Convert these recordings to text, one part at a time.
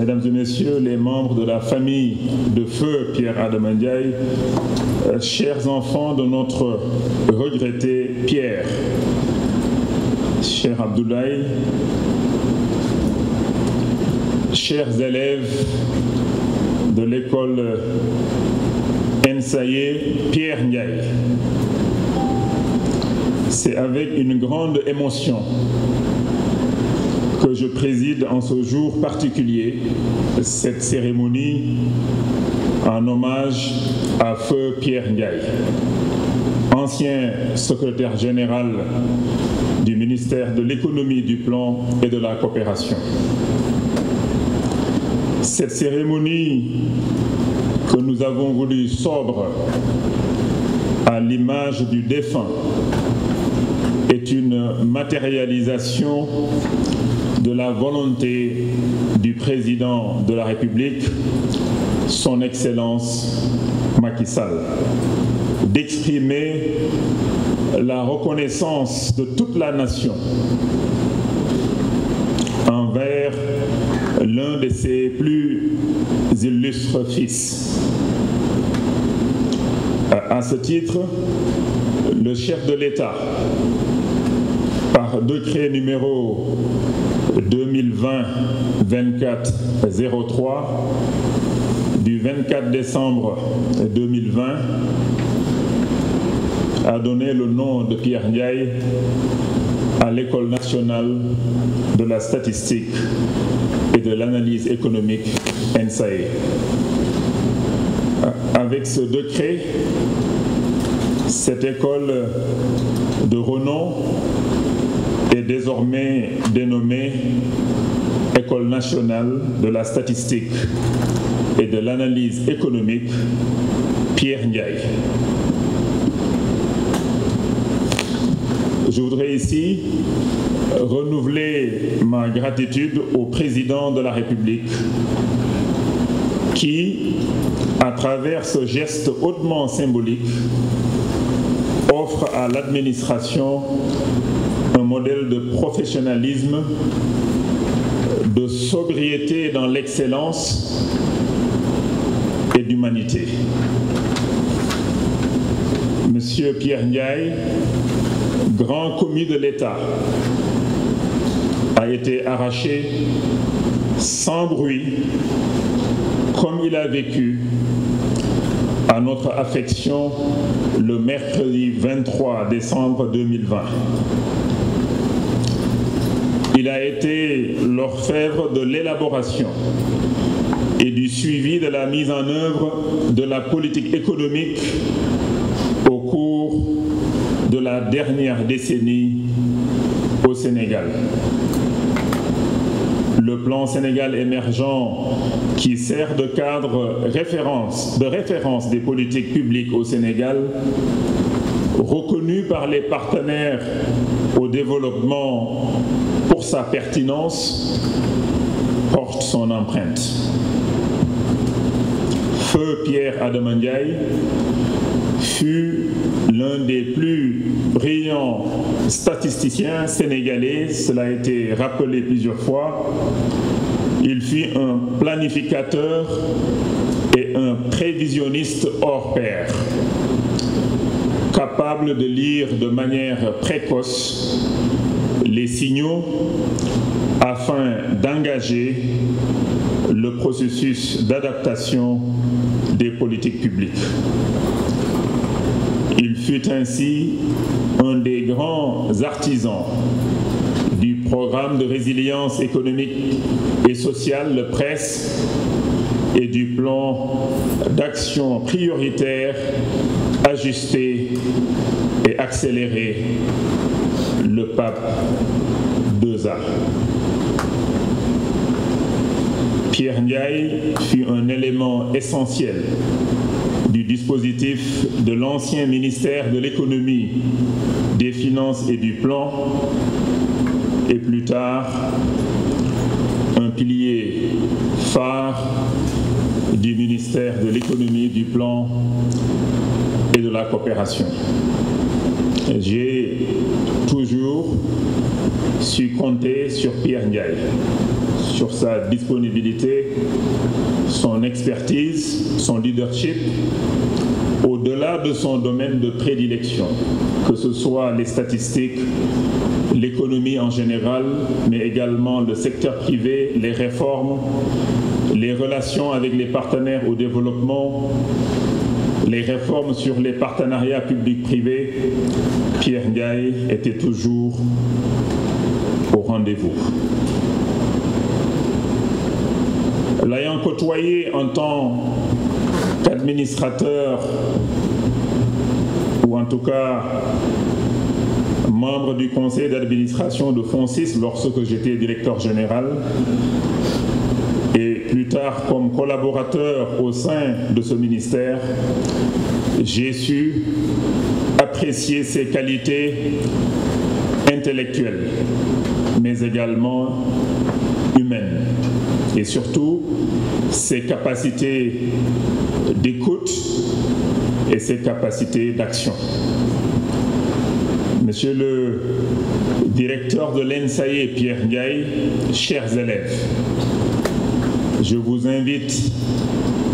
Mesdames et Messieurs, les membres de la famille de feu Pierre Adama Ndiaye, chers enfants de notre regretté Pierre, cher Abdoulaye, chers élèves de l'école Nsaye Pierre Ndiaye, c'est avec une grande émotion que je préside en ce jour particulier cette cérémonie en hommage à Feu Pierre Ndiaye, ancien secrétaire général du ministère de l'économie, du plan et de la coopération. Cette cérémonie que nous avons voulu sobre à l'image du défunt est une matérialisation de la volonté du président de la République, son Excellence Macky Sall, d'exprimer la reconnaissance de toute la nation envers l'un de ses plus illustres fils. À ce titre, le chef de l'État, par décret numéro 2020-24-03 du 24 décembre 2020, a donné le nom de Pierre Ndiaye à l'École nationale de la statistique et de l'analyse économique Nsaye. Avec ce décret, cette école de renom est désormais dénommée École nationale de la statistique et de l'analyse économique Pierre Ndiaye. Je voudrais ici renouveler ma gratitude au président de la République qui, à travers ce geste hautement symbolique, offre à l'administration un modèle de professionnalisme, de sobriété dans l'excellence et d'humanité. Monsieur Pierre Ndiaye, grand commis de l'État, a été arraché sans bruit, comme il a vécu, à notre affection le mercredi 23 décembre 2020. Il a été l'orfèvre de l'élaboration et du suivi de la mise en œuvre de la politique économique au cours de la dernière décennie au Sénégal. Le plan Sénégal émergent, qui sert de cadre de référence des politiques publiques au Sénégal, reconnu par les partenaires au développement pour sa pertinence, porte son empreinte. Feu Pierre Adama Ndiaye fut l'un des plus brillants statisticiens sénégalais, cela a été rappelé plusieurs fois. Il fut un planificateur et un prévisionniste hors pair, capable de lire de manière précoce les signaux afin d'engager le processus d'adaptation des politiques publiques. Il fut ainsi un des grands artisans du programme de résilience économique et sociale, le PRESS, et du plan d'action prioritaire ajusté et accéléré, le PAP 2A. Pierre Ndiaye fut un élément essentiel du dispositif de l'ancien ministère de l'économie, des finances et du plan, et plus tard un pilier phare du ministère de l'économie, du plan et de la coopération. J'ai toujours su compter sur Pierre Ndiaye, sur sa disponibilité, son expertise, son leadership, au-delà de son domaine de prédilection, que ce soit les statistiques, l'économie en général, mais également le secteur privé, les réformes, les relations avec les partenaires au développement, les réformes sur les partenariats publics-privés. Pierre Ndiaye était toujours au rendez-vous. L'ayant côtoyé en tant qu'administrateur, ou en tout cas membre du conseil d'administration de FONSIS lorsque j'étais directeur général, et plus tard comme collaborateur au sein de ce ministère, j'ai su apprécier ses qualités intellectuelles, mais également humaines, et surtout ses capacités d'écoute et ses capacités d'action. Monsieur le directeur de l'ENSAE, Pierre Ndiaye, chers élèves, je vous invite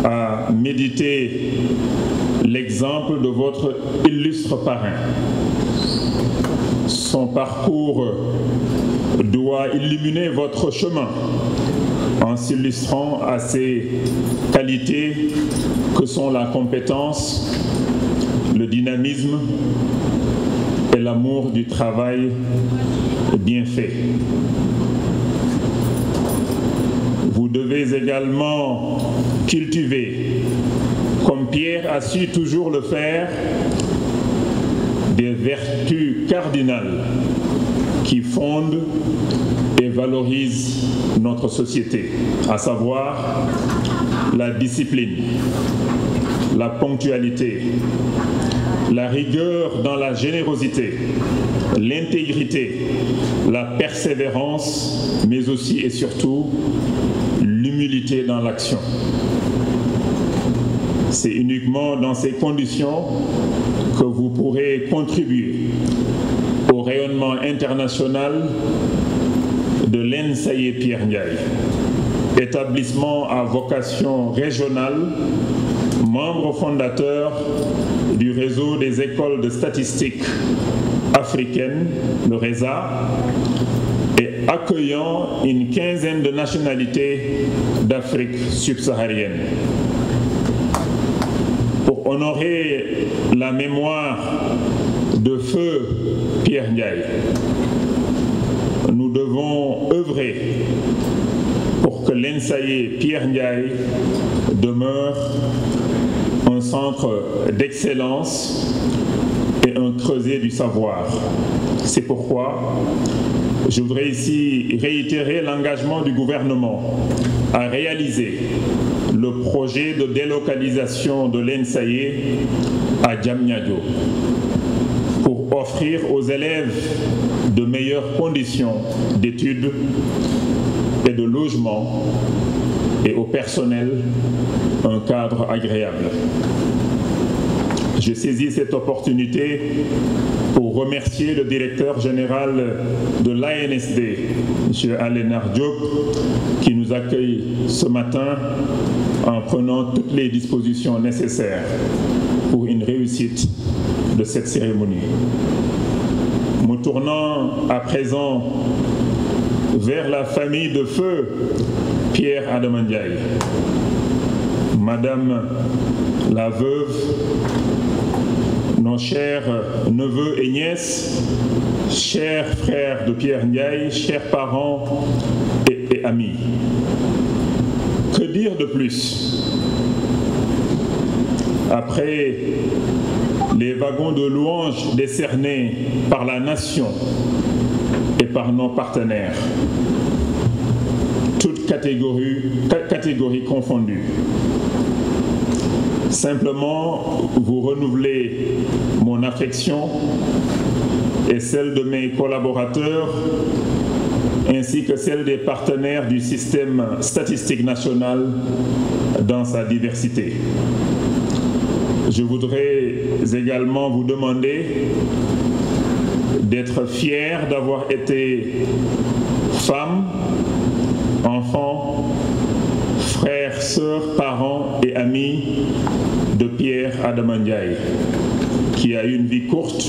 à méditer l'exemple de votre illustre parrain. Son parcours doit illuminer votre chemin en s'illustrant à ces qualités que sont la compétence, le dynamisme et l'amour du travail bien fait. Vous devez également cultiver, comme Pierre a su toujours le faire, des vertus cardinales qui fondent et valorisent notre société, à savoir la discipline, la ponctualité, la rigueur dans la générosité, l'intégrité, la persévérance, mais aussi et surtout l'humilité dans l'action. C'est uniquement dans ces conditions que vous pourrez contribuer au rayonnement international de l'ENSAE Pierre Ndiaye, établissement à vocation régionale, membre fondateur du réseau des écoles de statistiques africaines, le RESA, et accueillant une quinzaine de nationalités d'Afrique subsaharienne. Pour honorer la mémoire de feu Pierre Ndiaye, nous devons œuvrer pour que l'ENSAE Pierre Ndiaye demeure un centre d'excellence et un creuset du savoir. C'est pourquoi je voudrais ici réitérer l'engagement du gouvernement à réaliser le projet de délocalisation de l'ENSAE à Diamniadio pour offrir aux élèves de meilleures conditions d'études et de logement et au personnel un cadre agréable. Je saisis cette opportunité pour remercier le directeur général de l'ANSD, M. Alénar Diop, qui nous accueille ce matin en prenant toutes les dispositions nécessaires pour une réussite de cette cérémonie. Me tournant à présent vers la famille de feu Pierre Adama Ndiaye, Madame la veuve, nos chers neveux et nièces, chers frères de Pierre Ndiaye, chers parents et amis. Que dire de plus? Après les wagons de louanges décernés par la nation et par nos partenaires, toutes catégories confondues, simplement vous renouveler mon affection et celle de mes collaborateurs ainsi que celle des partenaires du système statistique national dans sa diversité. Je voudrais également vous demander d'être fiers d'avoir été femme, enfants, frères, sœurs, parents et amis de Pierre Adama Ndiaye, qui a eu une vie courte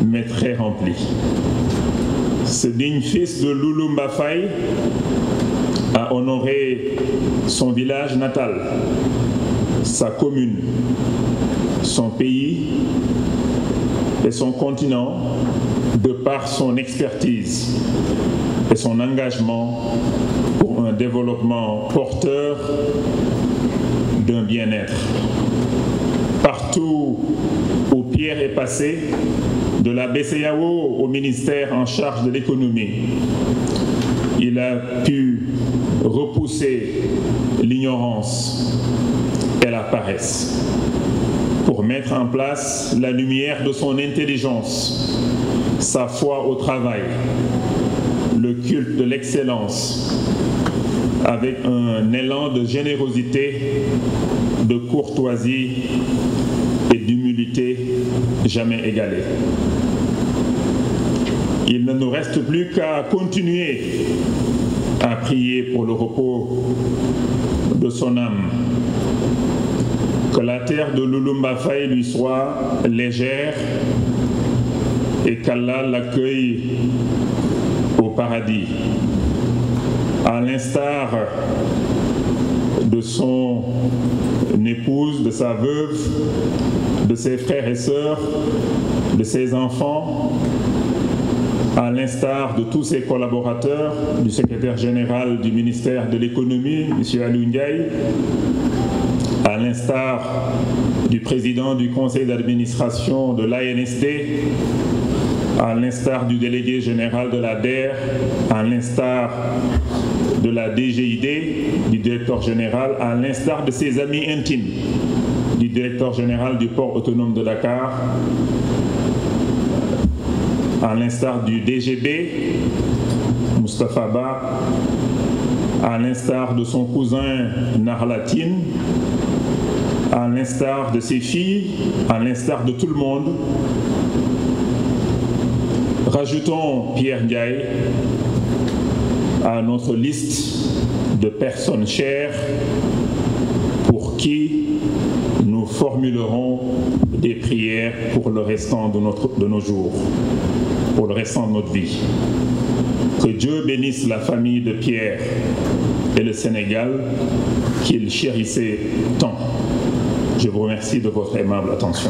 mais très remplie. Ce digne fils de Lulumba Faye a honoré son village natal, sa commune, son pays et son continent de par son expertise et son engagement pour un développement porteur d'un bien-être. Partout où Pierre est passé, de la BCEAO au ministère en charge de l'économie, il a pu repousser l'ignorance et la paresse pour mettre en place la lumière de son intelligence, sa foi au travail, le culte de l'excellence, avec un élan de générosité, de courtoisie et d'humilité jamais égalé. Il ne nous reste plus qu'à continuer à prier pour le repos de son âme. Que la terre de Lulumba Faye lui soit légère et qu'Allah l'accueille au paradis. À l'instar de son épouse, de sa veuve, de ses frères et sœurs, de ses enfants, à l'instar de tous ses collaborateurs, du secrétaire général du ministère de l'économie, M. Aliou Ndiaye, à l'instar du président du conseil d'administration de l'ANSD, à l'instar du délégué général de la DER, à l'instar de la DGID, du directeur général, à l'instar de ses amis intimes, du directeur général du port autonome de Dakar, à l'instar du DGB, Moustapha Ba, à l'instar de son cousin Narlatine, à l'instar de ses filles, à l'instar de tout le monde. Rajoutons Pierre Ndiaye à notre liste de personnes chères pour qui nous formulerons des prières pour le restant de nos jours, pour le restant de notre vie. Que Dieu bénisse la famille de Pierre et le Sénégal qu'il chérissait tant. Je vous remercie de votre aimable attention.